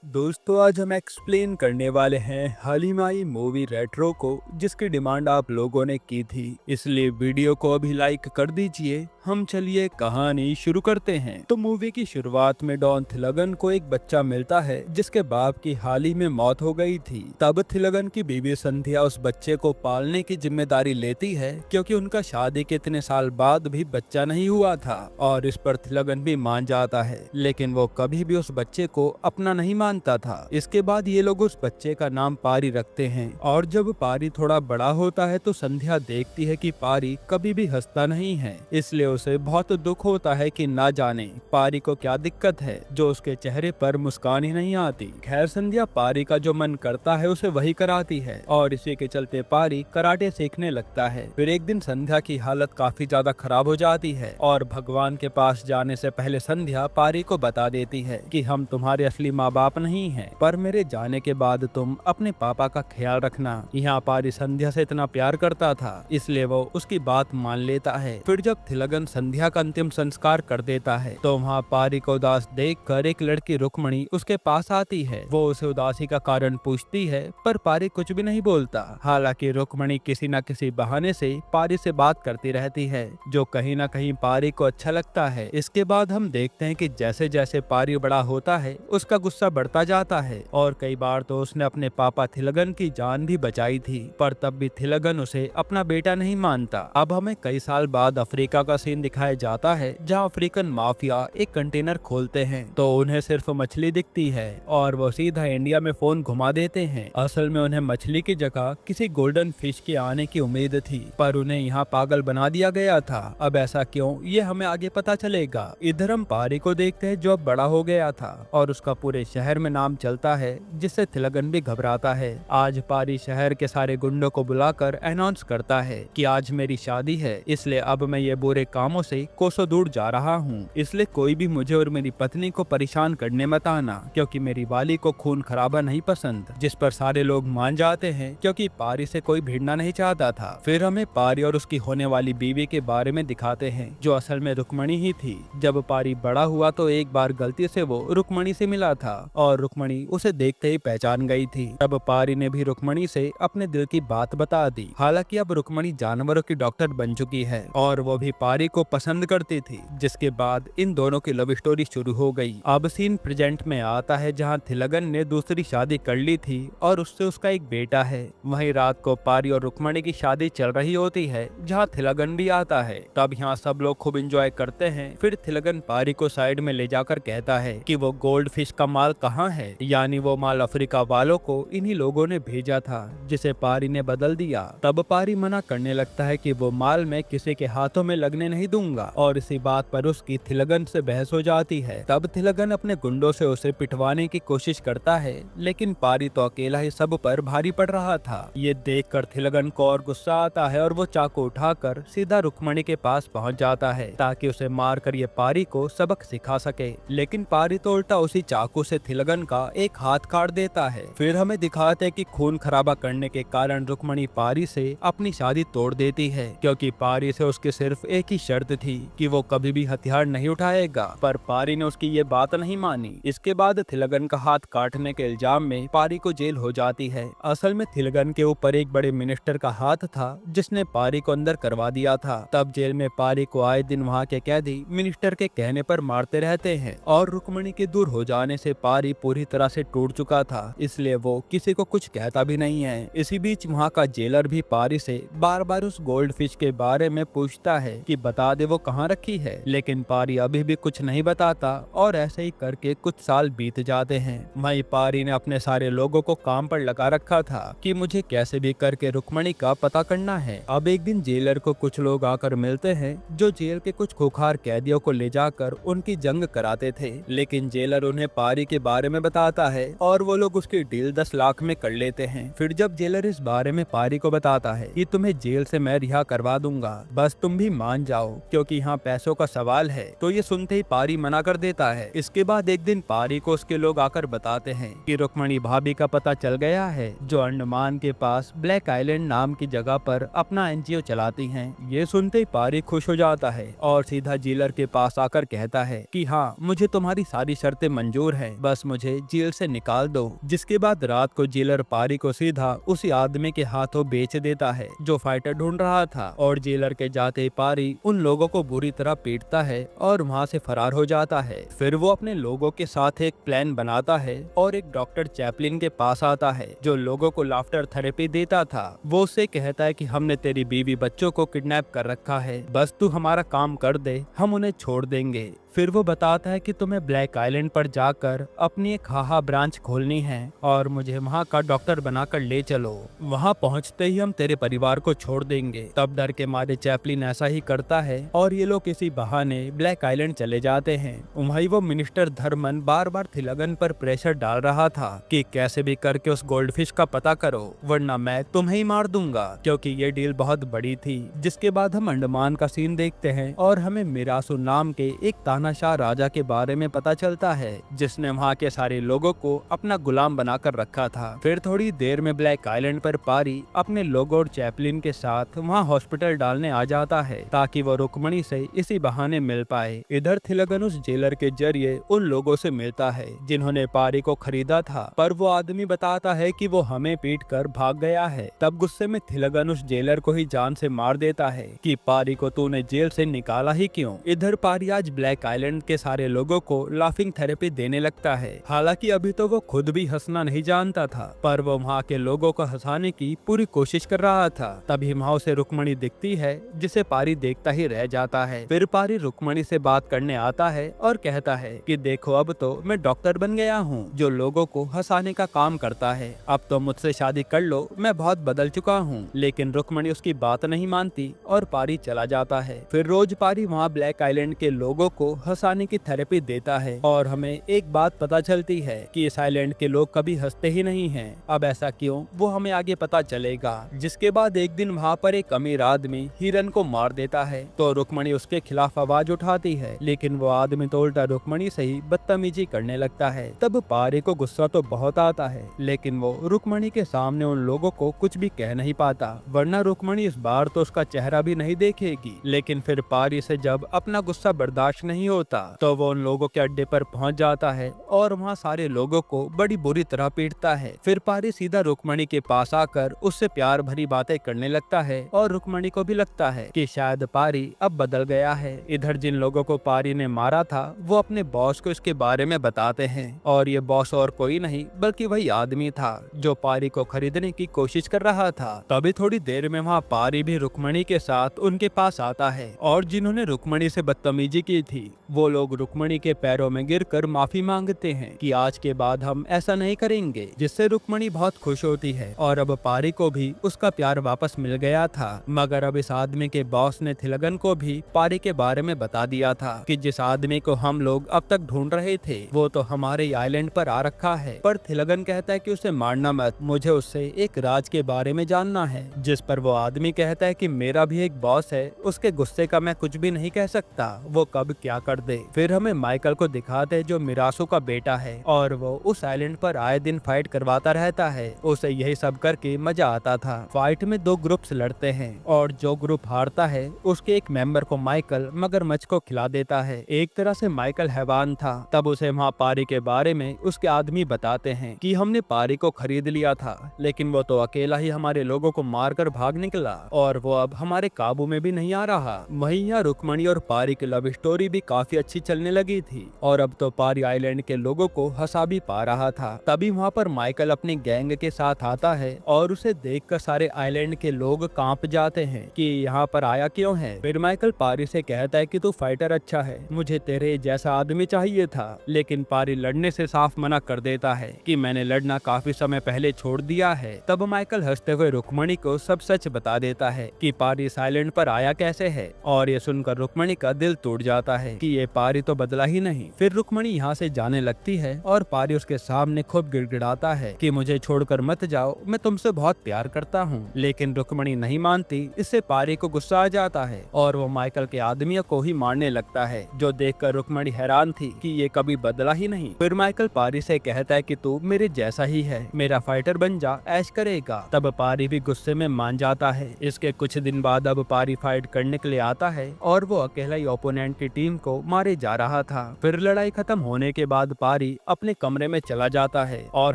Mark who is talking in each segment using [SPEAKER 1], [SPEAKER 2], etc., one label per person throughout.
[SPEAKER 1] दोस्तों आज हम एक्सप्लेन करने वाले हैं हालिमाई मूवी रेट्रो को, जिसकी डिमांड आप लोगों ने की थी, इसलिए वीडियो को अभी लाइक कर दीजिए। हम चलिए कहानी शुरू करते हैं। तो मूवी की शुरुआत में डॉन थिलगन को एक बच्चा मिलता है जिसके बाप की हाल ही में मौत हो गई थी। तब थिलगन की बीवी संध्या उस बच्चे को पालने की जिम्मेदारी लेती है, क्योंकि उनका शादी के इतने साल बाद भी बच्चा नहीं हुआ था, और इस पर थिलगन भी मान जाता है, लेकिन वो कभी भी उस बच्चे को अपना नहीं मानता था। इसके बाद ये लोग उस बच्चे का नाम पारी रखते हैं, और जब पारी थोड़ा बड़ा होता है तो संध्या देखती है कि पारी कभी भी हंसता नहीं है, इसलिए उसे बहुत दुख होता है कि ना जाने पारी को क्या दिक्कत है जो उसके चेहरे पर मुस्कान ही नहीं आती। खैर संध्या पारी का जो मन करता है उसे वही कराती है, और इसी के चलते पारी कराटे सीखने लगता है। फिर एक दिन संध्या की हालत काफी ज्यादा खराब हो जाती है, और भगवान के पास जाने से पहले संध्या पारी को बता देती है कि हम तुम्हारे असली माँ बाप नहीं हैं, पर मेरे जाने के बाद तुम अपने पापा का ख्याल रखना। यहाँ पारी संध्या से इतना प्यार करता था, इसलिए वो उसकी बात मान लेता है। फिर जब थिलगन संध्या का अंतिम संस्कार कर देता है तो वहाँ पारी को उदास देखकर एक लड़की रुक्मणी उसके पास आती है। वो उसे उदासी का कारण पूछती है, पर पारी कुछ भी नहीं बोलता। हालांकि रुक्मणी किसी न किसी बहाने से पारी से बात करती रहती है, जो कहीं न कहीं पारी को अच्छा लगता है। इसके बाद हम देखते हैं कि जैसे जैसे पारी बड़ा होता है उसका गुस्सा बढ़ता जाता है, और कई बार तो उसने अपने पापा थिलगन की जान भी बचाई थी, पर तब भी थिलगन उसे अपना बेटा नहीं मानता। अब हमें कई साल बाद अफ्रीका का सीन दिखाया जाता है, जहां अफ्रीकन माफिया एक कंटेनर खोलते हैं तो उन्हें सिर्फ मछली दिखती है, और वो सीधा इंडिया में फोन घुमा देते हैं। असल में उन्हें मछली की जगह किसी गोल्डन फिश के आने की उम्मीद थी, पर उन्हें यहाँ पागल बना दिया गया था। अब ऐसा क्यों, ये हमें आगे पता चलेगा। इधर हम पारी को देखते हैं जो अब बड़ा हो गया था, और उसका पूरे शहर में नाम चलता है, जिससे थिलगन भी घबराता है। आज पारी शहर के सारे गुंडों को बुलाकर अनाउंस करता है कि आज मेरी शादी है, इसलिए अब मैं ये बुरे कामों से कोसों दूर जा रहा हूँ, इसलिए कोई भी मुझे और मेरी पत्नी को परेशान करने मत आना, क्योंकि मेरी वाली को खून खराबा नहीं पसंद। जिस पर सारे लोग मान जाते हैं, क्योंकि पारी से कोई भिड़ना नहीं चाहता था। फिर हमें पारी और उसकी होने वाली बीवी के बारे में दिखाते हैं, जो असल में रुक्मणी ही थी। जब पारी बड़ा हुआ तो एक बार गलती से वो रुक्मणी से मिला था, और रुक्मणी उसे देखते ही पहचान गई थी। तब पारी ने भी रुक्मणी से अपने दिल की बात बता दी। हालांकि अब रुक्मणी जानवरों की डॉक्टर बन चुकी है, और वो भी पारी को पसंद करती थी, जिसके बाद इन दोनों की लव स्टोरी शुरू हो गई। अब सीन प्रेजेंट में आता है, जहां थिलगन ने दूसरी शादी कर ली थी और उससे उसका एक बेटा है। वहीं रात को पारी और रुक्मणी की शादी चल रही होती है, जहां थिलगन भी आता है। तब यहाँ सब लोग खूब एंजॉय करते हैं। फिर थिलगन पारी को साइड में ले जाकर कहता है कि वो गोल्ड फिश का माल कहाँ है, यानी वो माल अफ्रीका वालों को इन्हीं लोगों ने भेजा था, जिसे पारी ने बदल दिया। तब पारी मना करने लगता है कि वो माल मैं किसी के हाथों में लगने नहीं दूंगा, और इसी बात पर उसकी थिलगन से बहस हो जाती है। तब थिलगन अपने गुंडों से उसे पिटवाने की कोशिश करता है, लेकिन पारी तो अकेला ही सब पर भारी पड़ रहा था। ये देखकर थिलगन को और गुस्सा आता है, और वो चाकू उठाकर सीधा रुक्मणी के पास पहुंच जाता है, ताकि उसे मारकर ये पारी को सबक सिखा सके। लेकिन पारी तो उल्टा उसी चाकू से थिलगन का एक हाथ काट देता है। फिर हमें दिखाते हैं कि खून खराबा करने के कारण रुक्मणी पारी से अपनी शादी तोड़ देती है, क्योंकि पारी से उसकी सिर्फ एक ही शर्त थी कि वो कभी भी हथियार नहीं उठाएगा, पर पारी ने उसकी ये बात नहीं मानी। इसके बाद थिलगन का हाथ काटने के इल्जाम में पारी को जेल हो जाती है। असल में थिलगन के ऊपर एक बड़े मिनिस्टर का हाथ था, जिसने पारी को अंदर करवा दिया था। तब जेल में पारी को आए दिन वहाँ के कैदी मिनिस्टर के कहने पर मारते रहते हैं, और रुक्मणी के दूर हो जाने से पारी पूरी तरह से टूट चुका था, इसलिए वो किसी को कुछ कहता भी नहीं है। इसी बीच वहाँ का जेलर भी पारी से बार बार उस गोल्ड फिश के बारे में पूछता है कि बता दे वो कहाँ रखी है, लेकिन पारी अभी भी कुछ नहीं बताता, और ऐसे ही करके कुछ साल बीत जाते हैं। वहीं पारी ने अपने सारे लोगों को काम पर लगा रखा था कि मुझे कैसे भी करके रुक्मणी का पता करना है। अब एक दिन जेलर को कुछ लोग आकर मिलते हैं, जो जेल के कुछ खुखार कैदियों को ले जाकर उनकी जंग कराते थे, लेकिन जेलर उन्हें पारी के बारे में बताता है, और वो लोग उसकी डील 10 लाख में कर लेते हैं। फिर जब जेलर इस बारे में पारी को बताता है कि तुम्हें जेल से मैं रिहा करवा दूंगा, बस तुम भी मान जाओ, क्योंकि यहाँ पैसों का सवाल है, तो ये सुनते ही पारी मना कर देता है। इसके बाद एक दिन पारी को उसके लोग आकर बताते हैं कि रुक्मणी भाभी का पता चल गया है, जो अंडमान के पास ब्लैक आइलैंड नाम की जगह पर अपना एनजीओ चलाती हैं। ये सुनते ही पारी खुश हो जाता है, और सीधा जेलर के पास आकर कहता है कि हाँ, मुझे तुम्हारी सारी शर्तें मंजूर है, बस मुझे जेल से निकाल दो। जिसके बाद रात को जेलर पारी को सीधा उसी आदमी के हाथों बेच देता है जो फाइटर ढूंढ रहा था, और जेलर के जाते ही पारी उन लोगों को बुरी तरह पीटता है और वहाँ से फरार हो जाता है। फिर वो अपने लोगों के साथ एक प्लान बनाता है और एक डॉक्टर चैपलिन के पास आता है जो लोगों को लाफ्टर थेरेपी देता था। वो उससे कहता है कि हमने तेरी बीवी बच्चों को किडनैप कर रखा है, बस तू हमारा काम कर दे, हम उन्हें छोड़ देंगे। फिर वो बताता है कि तुम्हें ब्लैक आइलैंड पर जाकर अपनी एक हाहा ब्रांच खोलनी है और मुझे वहाँ का डॉक्टर बनाकर ले चलो। वहाँ पहुँचते ही हम तेरे परिवार को छोड़ देंगे। तब डर के मारे चैपलिन ऐसा ही करता है और ये लोग किसी बहाने ब्लैक आइलैंड चले जाते हैं। वहीं वो मिनिस्टर धर्मन बार बार थिलगन पर प्रेशर डाल रहा था कि कैसे भी करके उस गोल्डफिश का पता करो वरना मैं तुम्हें ही मार दूंगा, क्योंकि ये डील बहुत बड़ी थी। जिसके बाद हम अंडमान का सीन देखते हैं और हमें मिरासु नाम के एक तानाशाह राजा के बारे में पता चलता है जिसने वहाँ के सारे लोगों को अपना गुलाम बनाकर रखा था। फिर थोड़ी देर में ब्लैक आइलैंड पर पारी अपने लोगों और चैपलिन के साथ वहाँ हॉस्पिटल डालने आ जाता है ताकि वो रुक्मणी से इसी बहाने मिल पाए। इधर थिलगन उस जेलर के जरिए उन लोगों से मिलता है जिन्होंने पारी को खरीदा था, पर वो आदमी बताता है कि वो हमें पीट कर भाग गया है। तब गुस्से में थिलगन उस जेलर को ही जान से मार देता है कि पारी को तूने जेल से निकाला ही क्यों। इधर पारी आज ब्लैक आइलैंड के सारे लोगों को लाफिंग थेरेपी देने लगता है। हालांकि अभी तो वो खुद भी हंसना नहीं जानता था, पर वो वहाँ के लोगों को हंसाने की पूरी कोशिश कर रहा था। तभी वहाँ उसे रुक्मणी दिखती है जिसे पारी देखता ही रह जाता है। फिर पारी रुक्मणी से बात करने आता है और कहता है कि देखो अब तो मैं डॉक्टर बन गया हूँ जो लोगों को हंसाने का काम करता है, अब तो मुझसे शादी कर लो, मैं बहुत बदल चुका हूँ। लेकिन रुक्मणी उसकी बात नहीं मानती और पारी चला जाता है। फिर रोज पारी वहाँ ब्लैक आइलैंड के लोगों को हंसाने की थेरेपी देता है और हमें एक बात पता चलती है कि इस आइलैंड के लोग कभी हंसते ही नहीं हैं। अब ऐसा क्यों, वो हमें आगे पता चलेगा। जिसके बाद एक दिन वहाँ पर एक अमीर आदमी हिरन को मार देता है तो रुक्मणी उसके खिलाफ आवाज उठाती है, लेकिन वो आदमी तो उल्टा रुक्मणी से ही बदतमीजी करने लगता है। तब पारी को गुस्सा तो बहुत आता है, लेकिन वो रुक्मणी के सामने उन लोगों को कुछ भी कह नहीं पाता, वरना रुक्मणी इस बार तो उसका चेहरा भी नहीं देखेगी। लेकिन फिर पारी से जब अपना गुस्सा बर्दाश्त नहीं होता तो वो उन लोगों के अड्डे पर पहुंच जाता है और वहाँ सारे लोगों को बड़ी बुरी तरह पीटता है। फिर पारी सीधा रुक्मणी के पास आकर उससे प्यार भरी बातें करने लगता है और रुक्मणी को भी लगता है कि शायद पारी अब बदल गया है। इधर जिन लोगों को पारी ने मारा था वो अपने बॉस को इसके बारे में बताते हैं और ये बॉस और कोई नहीं बल्कि वही आदमी था जो पारी को खरीदने की कोशिश कर रहा था। तभी थोड़ी देर में वहाँ पारी भी रुक्मणी के साथ उनके पास आता है और जिन्होंने रुक्मणी से बदतमीजी की थी वो लोग रुक्मणी के पैरों में गिरकर माफी मांगते हैं कि आज के बाद हम ऐसा नहीं करेंगे, जिससे रुक्मणी बहुत खुश होती है और अब पारी को भी उसका प्यार वापस मिल गया था। मगर अब इस आदमी के बॉस ने थिलगन को भी पारी के बारे में बता दिया था कि जिस आदमी को हम लोग अब तक ढूंढ रहे थे वो तो हमारे आइलैंड पर आ रखा है। पर थिलगन कहता है कि उसे मारना मत, मुझे उससे एक राज के बारे में जानना है। जिस पर वो आदमी कहता है कि मेरा भी एक बॉस है, उसके गुस्से का मैं कुछ भी नहीं कह सकता, वो कब क्या कर दे। फिर हमें माइकल को दिखाते हैं जो मिरासु का बेटा है और वो उस आइलैंड पर आए दिन फाइट करवाता रहता है। उसे यही सब करके मजा आता था। फाइट में दो ग्रुप्स लड़ते हैं और जो ग्रुप हारता है उसके एक मेंबर को माइकल मगरमच्छ को खिला देता है। एक तरह से माइकल हैवान था। तब उसे वहाँ पारी के बारे में उसके आदमी बताते हैं कि हमने पारी को खरीद लिया था, लेकिन वो तो अकेला ही हमारे लोगों को मारकर भाग निकला और वो अब हमारे काबू में भी नहीं आ रहा। वहीं यहाँ रुक्मणी और पारी की लव स्टोरी भी काफी अच्छी चलने लगी थी और अब तो पारी आइलैंड के लोगों को हंसा भी पा रहा था। तभी वहाँ पर माइकल अपनी गैंग के साथ आता है और उसे देखकर सारे आइलैंड के लोग कांप जाते हैं कि यहाँ पर आया क्यों है। फिर माइकल पारी से कहता है कि तू फाइटर अच्छा है, मुझे तेरे जैसा आदमी चाहिए था। लेकिन पारी लड़ने से साफ मना कर देता है कि मैंने लड़ना काफी समय पहले छोड़ दिया है। तब माइकल हंसते हुए रुक्मणी को सब सच बता देता है कि पारी इस आइलैंड पर आया कैसे है और ये सुनकर रुक्मणी का दिल टूट जाता है कि ये पारी तो बदला ही नहीं। फिर रुक्मणी यहाँ से जाने लगती है और पारी उसके सामने खूब गिड़गिड़ाता है कि मुझे छोड़कर मत जाओ, मैं तुमसे बहुत प्यार करता हूँ। लेकिन रुक्मणी नहीं मानती। इससे पारी को गुस्सा आ जाता है और वो माइकल के आदमियों को ही मारने लगता है, जो देखकर रुक्मणी हैरान थी कि ये कभी बदला ही नहीं। फिर माइकल पारी से कहता है कि तू मेरे जैसा ही है, मेरा फाइटर बन जा, ऐश करेगा। तब पारी भी गुस्से में मान जाता है। इसके कुछ दिन बाद अब पारी फाइट करने के लिए आता है और वो अकेला ही ओपोनेंट की टीम को मारे जा रहा था। फिर लड़ाई खत्म होने के बाद पारी अपने कमरे में चला जाता है और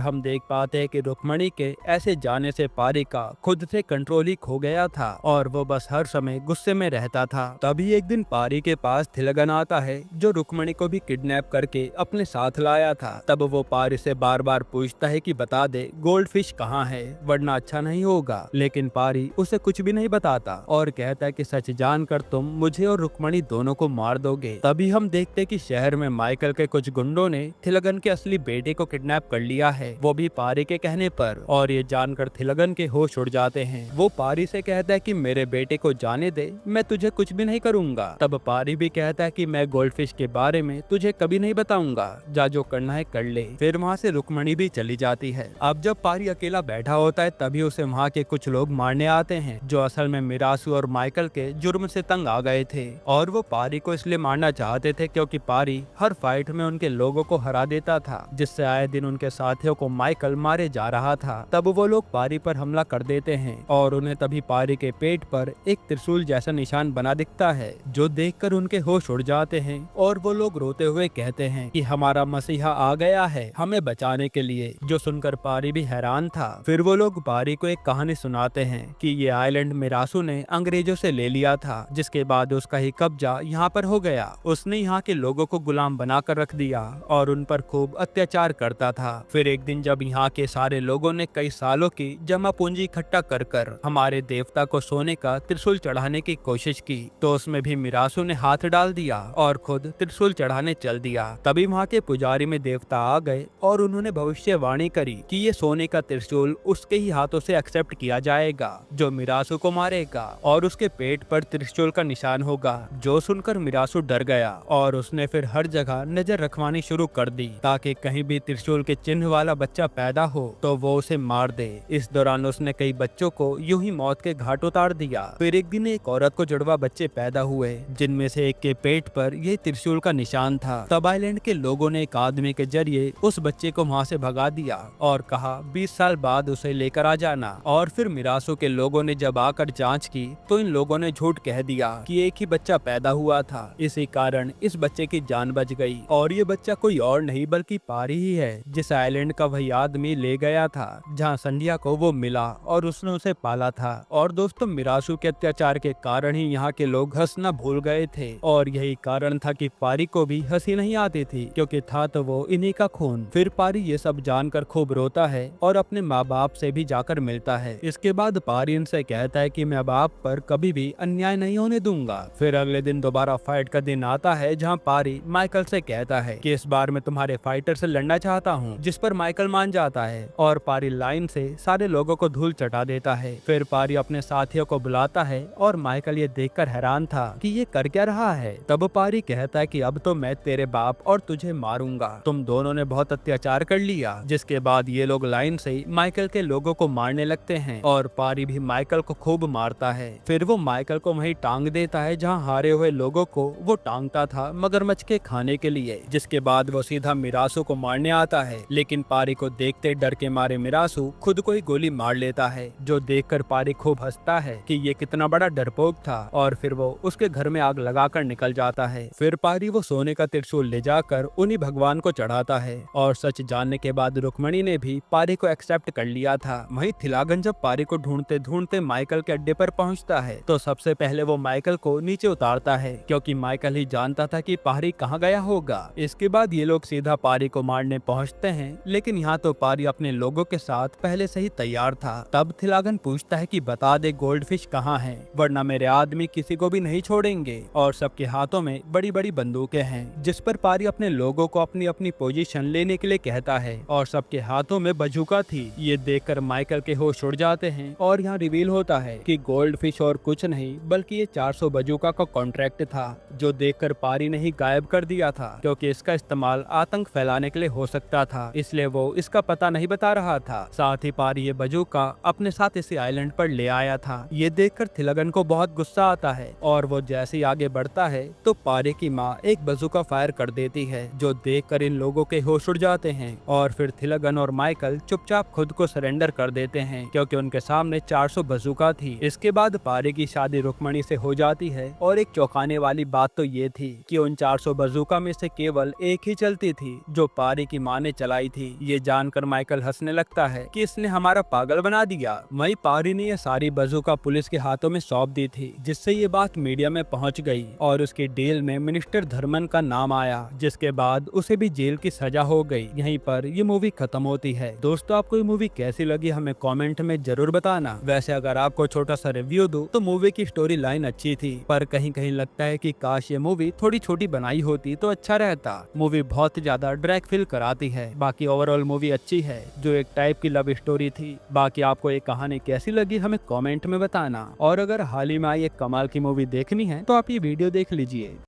[SPEAKER 1] हम देख पाते हैं कि रुक्मणी के ऐसे जाने से पारी का खुद से कंट्रोल ही खो गया था और वो बस हर समय गुस्से में रहता था। तभी एक दिन पारी के पास थिलगन आता है जो रुक्मणी को भी किडनैप करके अपने साथ लाया था। तब वो पारी से बार बार पूछता है कि बता दे गोल्ड फिश कहाँ है, वरना अच्छा नहीं होगा। लेकिन पारी उसे कुछ भी नहीं बताता और कहता है कि सच जानकर तुम मुझे और रुक्मणी दोनों को मार दोगे। तभी हम देखते कि शहर में माइकल के कुछ गुंडों ने थिलगन के असली बेटे को किडनैप कर लिया है, वो भी पारी के कहने पर। और ये जानकर थिलगन के होश उड़ जाते हैं। वो पारी से कहता है कि मेरे बेटे को जाने दे, मैं तुझे कुछ भी नहीं करूंगा। तब पारी भी कहता है कि मैं गोल्डफिश के बारे में तुझे कभी नहीं बताऊंगा, जा जो करना है कर ले। फिर वहाँ से रुक्मणी भी चली जाती है। अब जब पारी अकेला बैठा होता है तभी उसे वहाँ के कुछ लोग मारने आते हैं जो असल में मिरासू और माइकल के जुर्म से तंग आ गए थे और वो पारी को इसलिए मारना चाहते थे क्योंकि पारी हर फाइट में उनके लोगों को हरा देता था, जिससे आए दिन उनके साथियों को माइकल मारे जा रहा था। तब वो लोग पारी पर हमला कर देते हैं और उन्हें तभी पारी के पेट पर एक त्रिशूल जैसा निशान बना दिखता है, जो देखकर उनके होश उड़ जाते हैं और वो लोग रोते हुए कहते हैं कि हमारा मसीहा आ गया है हमें बचाने के लिए, जो सुनकर पारी भी हैरान था। फिर वो लोग पारी को एक कहानी सुनाते हैं कि ये आइलैंड मिरासू ने अंग्रेजों से ले लिया था, जिसके बाद उसका ही कब्जा यहाँ पर हो गया। उसने यहाँ के लोगों को गुलाम बनाकर रख दिया और उन पर खूब अत्याचार करता था। फिर एक दिन जब यहाँ के सारे लोगों ने कई सालों की जमा पूंजी इकट्ठा कर हमारे देवता को सोने का त्रिशूल चढ़ाने की कोशिश की, तो उसमें भी मिरासू ने हाथ डाल दिया और खुद त्रिशूल चढ़ाने चल दिया। तभी वहाँ के पुजारी में देवता आ गए और उन्होंने भविष्यवाणी करी कि ये सोने का त्रिशूल उसके ही हाथों से एक्सेप्ट किया जाएगा जो मिरासू को मारेगा और उसके पेट पर त्रिशूल का निशान होगा। जो सुनकर मिरासू डर गया और उसने फिर हर जगह नजर रखवानी शुरू कर दी ताकि कहीं भी त्रिशूल के चिन्ह वाला बच्चा पैदा हो तो वो उसे मार दे। इस दौरान उसने कई बच्चों को यूं ही मौत के घाट उतार दिया। फिर एक दिन एक औरत को जुड़वा बच्चे पैदा हुए जिनमें से एक के पेट पर ये त्रिशूल का निशान था। तब आइलैंड के लोगों ने एक आदमी के जरिए उस बच्चे को वहाँ से भगा दिया और कहा 20 साल बाद उसे लेकर आ जाना। और फिर मिरासू के लोगों ने जब आकर जांच की तो इन लोगों ने झूठ कह दिया कि एक ही बच्चा पैदा हुआ था, इसी कारण इस बच्चे की जान बच गई। और ये बच्चा कोई और नहीं बल्कि पारी ही है जिस आइलैंड का वही आदमी ले गया था जहाँ संध्या को वो मिला और उसने उसे पाला था। और दोस्तों मिरासू के अत्याचार के कारण ही यहाँ के लोग हंसना भूल गए थे और यही कारण था कि पारी को भी हंसी नहीं आती थी क्योंकि था तो वो इन्हीं का खून। फिर पारी ये सब जानकर खूब रोता है और अपने माँ बाप से भी जाकर मिलता है। इसके बाद पारी इनसे कहता है कि मैं अब आप पर कभी भी अन्याय नहीं होने दूंगा। फिर अगले दिन दोबारा फाइट का दिन आता है जहाँ पारी माइकल से कहता है कि इस बार मैं तुम्हारे फाइटर से लड़ना चाहता हूँ, जिस पर माइकल मान जाता है और पारी लाइन से सारे लोगों को धूल चटा देता है। फिर पारी अपने साथियों को बुलाता है और माइकल ये देखकर हैरान था कि ये कर क्या रहा है। तब पारी कहता है कि अब तो मैं तेरे बाप और तुझे मारूंगा, तुम दोनों ने बहुत अत्याचार कर लिया। जिसके बाद ये लोग लाइन से माइकल के लोगों को मारने लगते हैं और पारी भी माइकल को खूब मारता है। फिर वो माइकल को वहीं टांग देता है जहाँ हारे हुए लोगों को वो टांगता था मगरमच्छ के खाने के लिए। जिसके बाद वो सीधा मिरासू को मारने आता है, लेकिन पारी को देखते डर के मारे मिरासू खुद को ही गोली मार लेता है, जो देखकर पारी खूब हंसता है कि ये कितना बड़ा डरपोक था और फिर वो उसके घर में आग लगाकर निकल जाता है। फिर पारी वो सोने का त्रिशूल ले जाकर उन्हीं भगवान को चढ़ाता है और सच जानने के बाद रुक्मणी ने भी पारी को एक्सेप्ट कर लिया था। वहीं थिलागन जब पारी को ढूंढते ढूंढते माइकल के अड्डे पर पहुंचता है तो सबसे पहले वो माइकल को नीचे उतारता है क्योंकि माइकल ही जानता था कि पारी कहाँ गया होगा। इसके बाद ये लोग सीधा पारी को मारने पहुंचते हैं, लेकिन यहाँ तो पारी अपने लोगों के साथ पहले से ही तैयार था। तब थिलागन पूछता है कि बता दे गोल्ड फिश कहाँ है, वरना मेरे आदमी किसी को भी नहीं छोड़ेंगे। और सबके हाथों में बड़ी बड़ी बंदूकें हैं, जिस पर पारी अपने लोगों को अपनी अपनी पोजीशन लेने के लिए कहता है और सबके हाथों में बंदूका थी। ये देखकर माइकल के होश उड़ जाते हैं और यहाँ रिवील होता है कि गोल्ड फिश और कुछ नहीं बल्कि ये 400 बंदूका का कॉन्ट्रैक्ट था, जो देखकर पारी ने ही गायब कर दिया था क्योंकि इसका इस्तेमाल आतंक फैलाने के लिए हो सकता था, इसलिए वो इसका पता नहीं बता रहा था। साथ ही पारी ये बंदूका अपने साथ इसी आइलैंड पर ले आया था। ये देखकर थिलगन को बहुत गुस्सा आता है और वो जैसे ही आगे बढ़ता है तो पारी की माँ एक बंदूका फायर कर देती है, जो देखकर इन लोगों के होश उड़ जाते हैं और फिर थिलगन और माइकल चुपचाप खुद को सरेंडर कर देते हैं क्योंकि उनके सामने 400 बंदूका थी। इसके बाद पारी की शादी रुक्मणी से हो जाती है और एक चौंकाने वाली बात तो ये ये थी कि उन 400 बंदूकों में से केवल एक ही चलती थी जो पारी की माँ ने चलाई थी। ये जानकर माइकल हंसने लगता है कि इसने हमारा पागल बना दिया। वहीं पारी ने ये सारी बंदूकें पुलिस के हाथों में सौंप दी थी, जिससे ये बात मीडिया में पहुंच गई और उसकी डील में मिनिस्टर धर्मन का नाम आया, जिसके बाद उसे भी जेल की सजा हो गई। यहीं पर ये मूवी खत्म होती है। दोस्तों, आपको ये मूवी कैसी लगी हमें कमेंट में जरूर बताना। वैसे अगर आपको छोटा सा रिव्यू दूं तो मूवी की स्टोरी लाइन अच्छी थी, पर कहीं कहीं लगता है कि काश ये मूवी थोड़ी छोटी बनाई होती तो अच्छा रहता। मूवी बहुत ज्यादा ड्रैग फील कराती है। बाकी ओवरऑल मूवी अच्छी है, जो एक टाइप की लव स्टोरी थी। बाकी आपको ये कहानी कैसी लगी हमें कमेंट में बताना। और अगर हाल ही में आई एक कमाल की मूवी देखनी है तो आप ये वीडियो देख लीजिए।